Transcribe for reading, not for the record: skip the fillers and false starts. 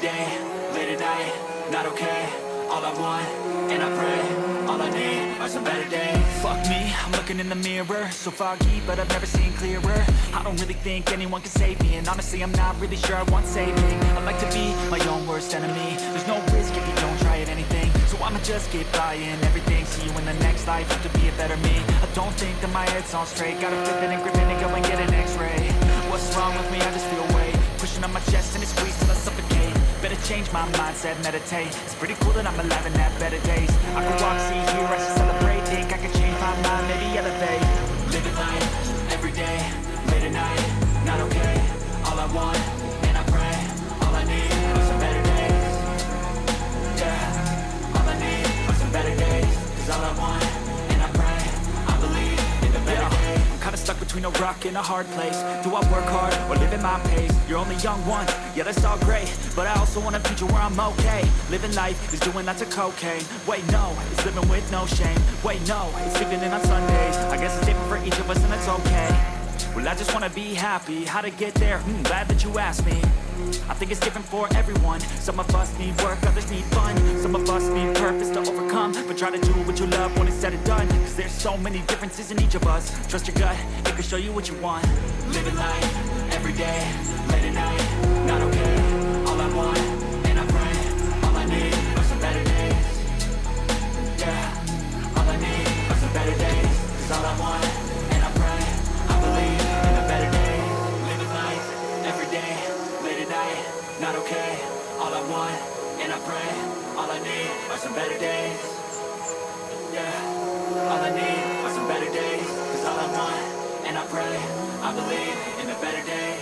day, late at night, not okay. All I want, and I pray, all I need are some better days. Fuck me, I'm looking in the mirror, so foggy, but I've never seen clearer. I don't really think anyone can save me, and honestly I'm not really sure I want saving. I like to be my own worst enemy. There's no risk if you don't try at anything, so I'ma just get buying everything. See you in the next life, have to be a better me. I don't think that my head's on straight, gotta flip it and grip it and go and get an x-ray. What's wrong with me? I just feel weight pushing on my chest and it squeezes till I suffocate. Better change my mindset, meditate. It's pretty cool that I'm alive and have better days. I could walk, see, hear, I should celebrate. Think I could change my mind, maybe elevate. Living life, every day, late at night, not okay. All I want, and I pray, all I need are some better days. Yeah, all I need are some better days. Cause all I want, and I pray, I believe in the better days. I'm kinda stuck between a rock and a hard place. Do I work hard or live at my pace? You're only young once, yeah that's all great, but I also want a future where I'm okay. Living life is doing lots of cocaine. Wait no, it's living with no shame. Wait no, it's sleeping in on Sundays. I guess it's different for each of us and it's okay. Well I just wanna be happy, how to get there? Glad that you asked me. I think it's different for everyone. Some of us need work, others need fun. Some of us need purpose to overcome, but try to do what you love when it's said and done. Cause there's so many differences in each of us. Trust your gut, it can show you what you want. Living life, every day, late at night, not okay. All I want, and I pray, all I need are some better days. Yeah, all I need are some better days. Cause all I want, and I pray, I believe in a better day. Living life, every day, late at night, not okay. All I want, and I pray, all I need are some better days. Yeah, all I need are some better days. Cause all I want, and I pray, I believe in a better day.